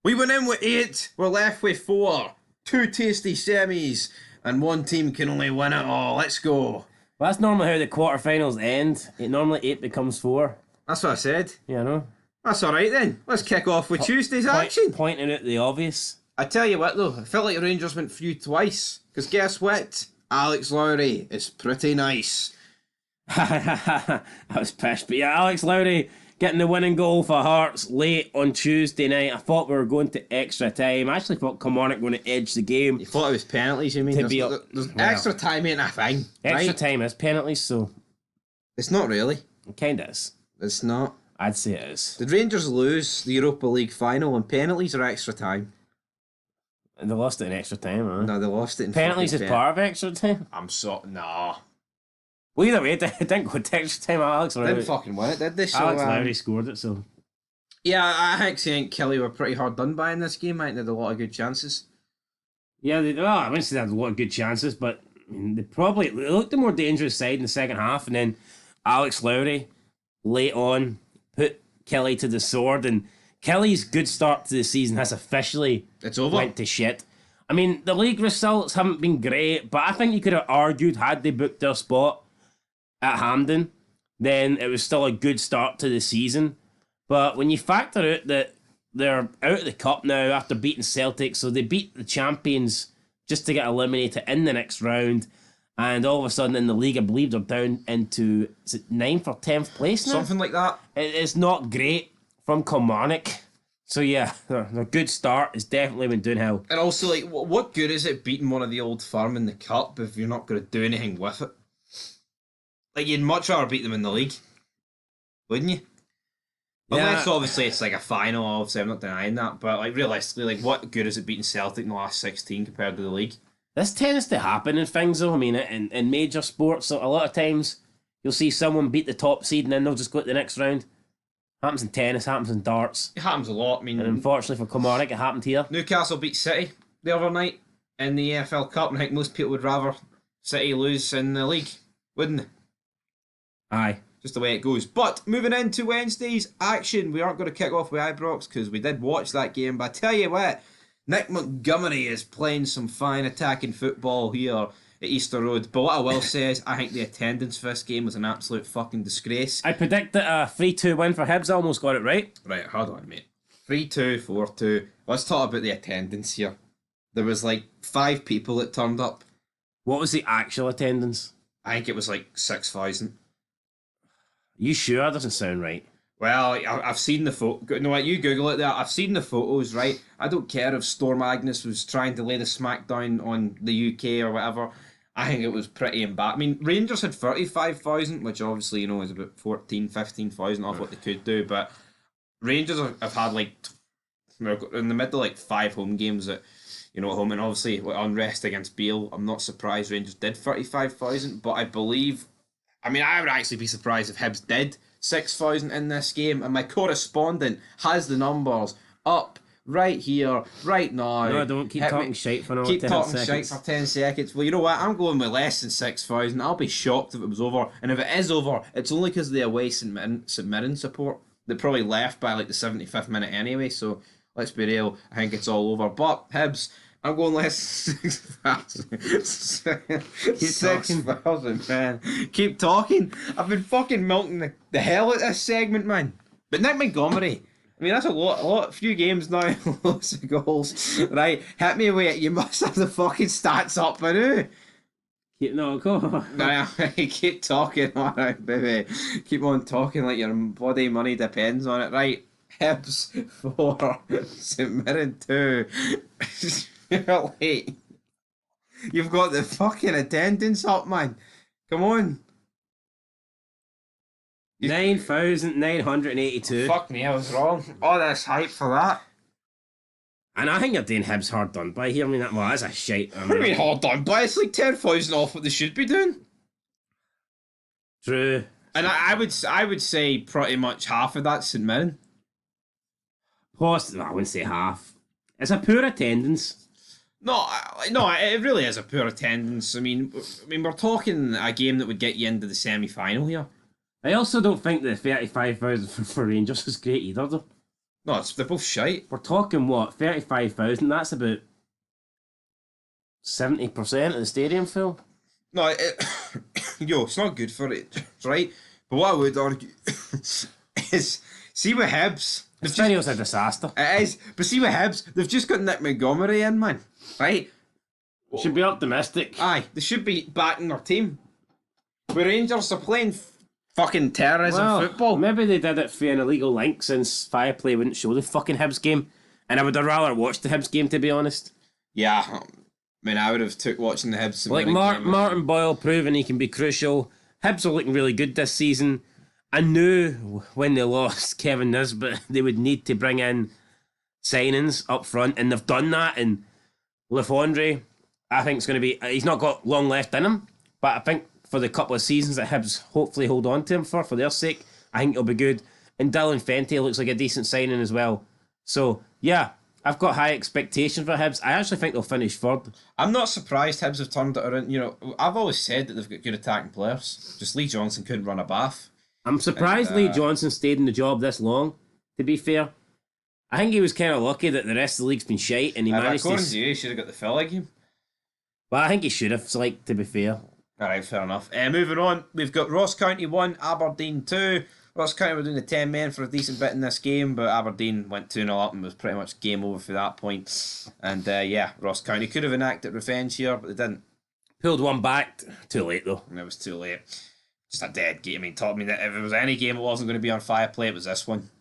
We went in with 8, we're left with 4. 2 tasty semis, and one team can only win it all. Let's go. Well, that's normally how the quarterfinals end. It normally 8 becomes 4. That's what I said. Yeah, I know. That's alright then. Let's kick off with Tuesday's action. Pointing out the obvious. I tell you what though, I felt like Rangers went through twice. Because guess what? Alex Lowry is pretty nice. I was pissed. But yeah, Alex Lowry getting the winning goal for Hearts late on Tuesday night. I thought we were going to extra time. I actually thought Kilmarnock were going to edge the game. You thought it was penalties, you mean? There's extra time ain't a thing. Extra time is penalties, so... It's not really. It kind of is. It's not. I'd say it is. Did Rangers lose the Europa League final and penalties or extra time? And they lost it in extra time, huh? No, they lost it in penalties is part of extra time? Nah. Well, either way, it didn't go to extra time. Alex Lowry didn't fucking win it, did they? So, Alex Lowry scored it, so... Yeah, I actually think Kelly were pretty hard done by in this game. I think they had a lot of good chances. Yeah, I wouldn't say they had a lot of good chances, but I mean, they looked the more dangerous side in the second half, and then Alex Lowry, late on, put Kelly to the sword, and Kelly's good start to the season has officially went to shit. I mean, the league results haven't been great, but I think you could have argued, had they booked their spot at Hampden, then it was still a good start to the season. But when you factor out that they're out of the cup now after beating Celtic, so they beat the champions just to get eliminated in the next round, and all of a sudden in the league, I believe they're down into, is it 9th or 10th place now? Something like that. It's not great from Kilmarnock. So yeah, their good start has definitely been downhill. And also, like, what good is it beating one of the old firm in the cup if you're not going to do anything with it? Like, you'd much rather beat them in the league, wouldn't you? Yeah. Unless, obviously, it's like a final, obviously, I'm not denying that, but, like, realistically, like, what good is it beating Celtic in the last 16 compared to the league? This tends to happen in things, though. I mean, in major sports, so a lot of times you'll see someone beat the top seed and then they'll just go to the next round. Happens in tennis, happens in darts. It happens a lot. I mean, and unfortunately for Kilmarnock, it happened here. Newcastle beat City the other night in the EFL Cup, and I think most people would rather City lose in the league, wouldn't they? Aye. Just the way it goes. But moving into Wednesday's action, we aren't going to kick off with Ibrox because we did watch that game. But I tell you what, Nick Montgomery is playing some fine attacking football here at Easter Road. But what I will say is, I think the attendance for this game was an absolute fucking disgrace. I predicted a 3-2 win for Hibs. I almost got it right. Right, hold on, mate. 3-2, 4-2. Let's talk about the attendance here. There was like 5 people that turned up. What was the actual attendance? I think it was like 6,000. You sure? That doesn't sound right. Well, I've seen the photo. You know what? You Google it there. I've seen the photos, right? I don't care if Storm Agnes was trying to lay the smackdown on the UK or whatever. I think it was pretty embarrassing. I mean, Rangers had 35,000, which obviously, you know, is about 15,000 off what they could do. But Rangers have had like, in the middle, like 5 home games at, you know, at home. And obviously, with unrest against Beale, I'm not surprised Rangers did 35,000. But I believe, I mean, I would actually be surprised if Hibs did 6,000 in this game, and my correspondent has the numbers up right here, right now. No, don't keep talking shite for another 10 seconds. Keep talking shite for 10 seconds. Well, you know what? I'm going with less than 6,000. I'll be shocked if it was over. And if it is over, it's only because of the away St Mirren support. They probably left by like the 75th minute anyway, so let's be real. I think it's all over. But Hibs, I'm going less than 6,000. 6,000, man. Keep talking. I've been fucking milking the hell out of this segment, man. But Nick Montgomery, I mean, that's a few games now, lots of goals. Right, hit me with it. You must have the fucking stats up, I do. Go. Nah, keep talking, alright, baby. Keep on talking like your bloody money depends on it. Right, Hibs 4, St Mirren 2. Wait, you've got the fucking attendance up, man. Come on. 9,982. Fuck me, I was wrong. All this hype for that. And I think you're doing Hibs hard done by here. I mean, that's a shite. What do you mean hard done by? It's like 10,000 off what they should be doing. True. And I would say pretty much half of that's St Mirren. Possibly, I wouldn't say half. It's a poor attendance. No, it really is a poor attendance. I mean, we're talking a game that would get you into the semi-final here. I also don't think the 35,000 for Rangers is great either, though. No, they're both shite. We're talking what, 35,000? That's about 70% of the stadium full. No, yo, it's not good for it, right? But what I would argue is, see with Hibs, The stadion's a disaster. it is, but see with Hibs, they've just got Nick Montgomery in, man, right? Should be optimistic. Aye, they should be backing their team. But Rangers are playing fucking terrorism football. Maybe they did it for an illegal link since Viaplay wouldn't show the fucking Hibs game. And I would have rather watched the Hibs game, to be honest. Yeah, I mean, I would have took watching the Hibs. Like Martin Boyle proving he can be crucial. Hibs are looking really good this season. I knew when they lost Kevin Nisbet they would need to bring in signings up front, and they've done that. And Lefondre, I think it's going to be... He's not got long left in him, but I think for the couple of seasons that Hibs hopefully hold on to him for their sake, I think it'll be good. And Dylan Fenty looks like a decent signing as well. So, yeah, I've got high expectations for Hibs. I actually think they'll finish third. I'm not surprised Hibs have turned it around. You know, I've always said that they've got good attacking players. Just Lee Johnson couldn't run a bath. I'm surprised Lee Johnson stayed in the job this long, to be fair. I think he was kind of lucky that the rest of the league's been shite and he managed according to you, he should have got the Philly game. Well, I think he should have, like, to be fair. Alright, fair enough. Moving on, we've got Ross County 1, Aberdeen 2. Ross County were doing the 10 men for a decent bit in this game, but Aberdeen went 2-0 up and was pretty much game over for that point. And yeah, Ross County could have enacted revenge here, but they didn't. Pulled one back. Too late, though. And it was too late. Just a dead game. I mean, taught me that if it was any game that wasn't going to be on Fireplay, it was this one.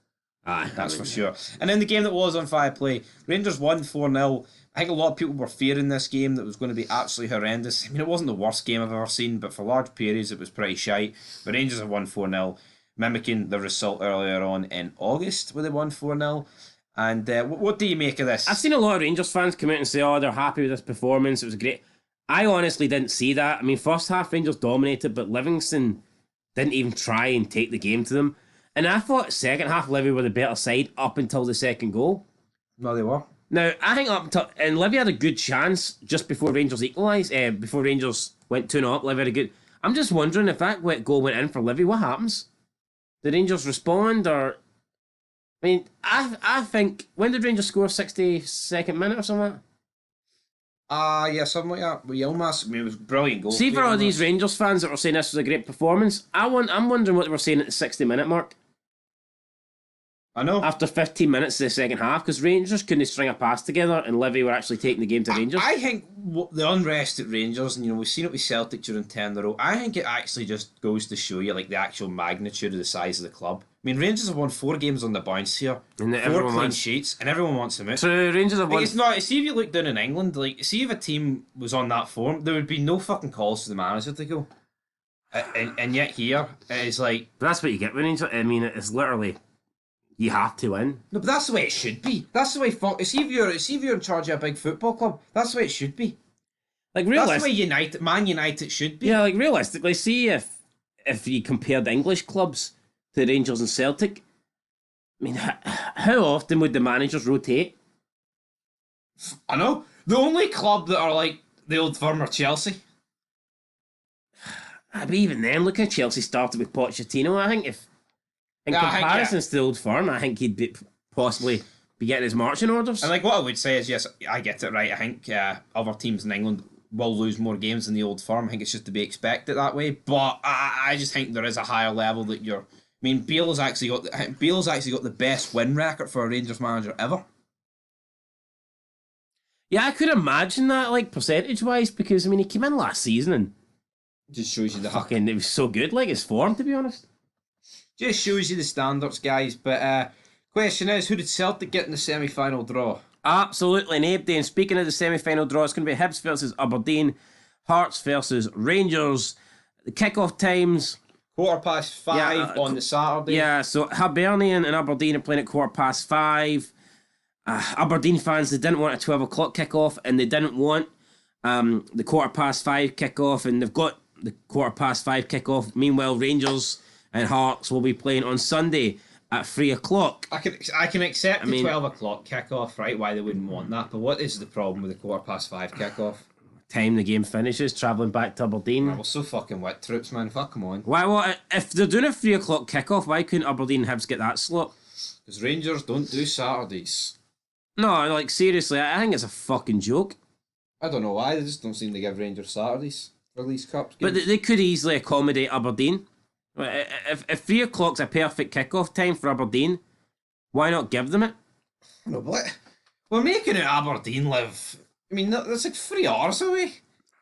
Aye, That's for sure. And then the game that was on Fireplay, Rangers won 4-0. I think a lot of people were fearing this game that was going to be absolutely horrendous. I mean, it wasn't the worst game I've ever seen, but for large periods it was pretty shite. But Rangers have won 4-0, mimicking the result earlier on in August where they won 4-0. And what do you make of this? I've seen a lot of Rangers fans come out and say, oh, they're happy with this performance, it was great. I honestly didn't see that. I mean, first half Rangers dominated, but Livingston didn't even try and take the game to them. And I thought second half Livi were the better side up until the second goal. No, they were. Now, I think up until... And Livi had a good chance just before Rangers equalised. Before Rangers went 2-0 up, Livi had a good... I'm just wondering if that goal went in for Livi, what happens? Did Rangers respond, or... I mean, I think... When did Rangers score? 62nd minute or something? Yeah, something like that. Well, Yilmaz, I mean, it was a brilliant goal. See, for all these Rangers fans that were saying this was a great performance, I'm wondering what they were saying at the 60-minute mark. I know. After 15 minutes of the second half, because Rangers couldn't string a pass together and Livi were actually taking the game to Rangers. I think the unrest at Rangers, and you know, we've seen it with Celtic during 10 in a row, I think it actually just goes to show you like the actual magnitude of the size of the club. I mean, Rangers have won 4 games on the bounce here, and 4 clean sheets, and everyone wants them out. So Rangers have won... It's not, see if you look down in England, like, see if a team was on that form, there would be no fucking calls to the manager to go. And yet here, it's like... But that's what you get with Rangers. I mean, it's literally... You have to win. No, but that's the way it should be. That's the way... See if you're in charge of a big football club, that's the way it should be. Like, that's the way Man United should be. Yeah, like, realistically, see if you compared English clubs to Rangers and Celtic, I mean, how often would the managers rotate? I know. The only club that are like the Old Firm are Chelsea. But even then, look how Chelsea started with Pochettino. I think if... In comparison to the Old Firm, I think he'd possibly be getting his marching orders. And like what I would say is, yes, I get it right. I think other teams in England will lose more games than the Old Firm. I think it's just to be expected that way. But I just think there is a higher level that you're... I mean, Beale's actually got the best win record for a Rangers manager ever. Yeah, I could imagine that, like, percentage-wise, because, I mean, he came in last season and... Just shows you the... Fucking, it was so good, like, his form, to be honest. Just shows you the standards, guys. But question is, who did Celtic get in the semi-final draw? Absolutely, Nabe. And speaking of the semi-final draw, it's going to be Hibs versus Aberdeen, Hearts versus Rangers. The kick-off times... 5:15 on the Saturday. Yeah, so Hibernian and Aberdeen are playing at 5:15. Aberdeen fans, they didn't want a 12 o'clock kick-off, and they didn't want the 5:15 kick-off, and they've got the 5:15 kick-off. Meanwhile, Rangers and Hearts will be playing on Sunday at 3 o'clock. I can accept the 12 o'clock kick-off, right, why they wouldn't want that, but what is the problem with the 5:15 kick-off? Time the game finishes, travelling back to Aberdeen. We're so fucking wet troops, man. Fuck, come on. Why? If they're doing a 3 o'clock kick-off, why couldn't Aberdeen and Hibs get that slot? Because Rangers don't do Saturdays. No, like seriously, I think it's a fucking joke. I don't know why, they just don't seem to give Rangers Saturdays for these Cup But games. they could easily accommodate Aberdeen. If 3 o'clock's a perfect kickoff time for Aberdeen, why not give them it? No, but we're making it Aberdeen live. I mean, that's like 3 hours away.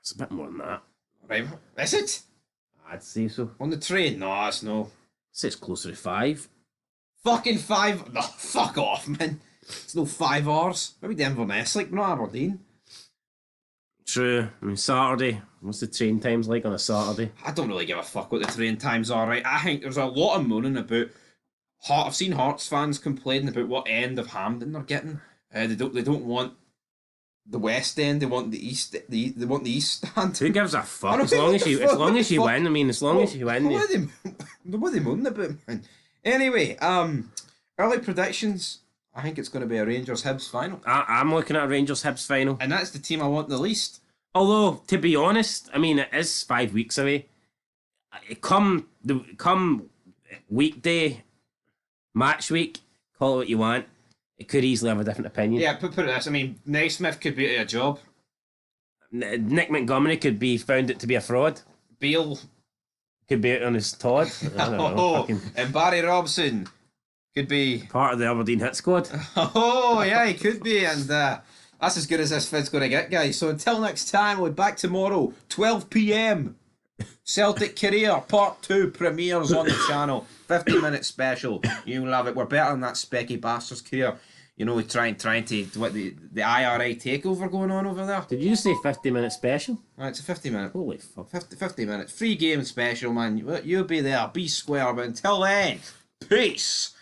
It's a bit more than that. Right, is it? I'd say so. On the train? No, it's no. Say it's closer to 5. Fucking 5. No, fuck off, man. It's no 5 hours. Maybe Inverness, like, not Aberdeen. True. I mean, Saturday. What's the train times like on a Saturday? I don't really give a fuck what the train times are, right? I think there's a lot of moaning about. I've seen Hearts fans complaining about what end of Hampden they're getting. They don't want the West End. They want the East. They want the East Stand. Who gives a fuck? I don't As long know as what you, the as fuck- long what as the you fuck- win. I mean, as long as you win. What are they moaning about, man? Anyway, early predictions. I think it's going to be a Rangers Hibs final, I'm looking at a Rangers Hibs final. and that's the team I want the least. Although, to be honest, I mean, it is 5 weeks away. Come weekday, match week, call it what you want. It could easily have a different opinion. Yeah, put it this. I mean, Naismith could be out of a job. Nick Montgomery could be found it to be a fraud. Beale. Could be out on his Todd. I don't know. Fucking And Barry Robson could be. part of the Aberdeen hit squad. Oh, yeah, he could be. And that's as good as this fit's going to get, guys. So until next time, we'll be back tomorrow, 12 p.m. Celtic Career Part 2 premieres on the channel. 50-minute special. You'll love it. We're better than that specky bastard's career. You know, we're trying to what the IRA takeover going on over there. Did you just say 50-minute special? Right, it's a 50-minute. Holy fuck. 50 minutes. Free game special, man. You'll be there. Be square. But until then, peace.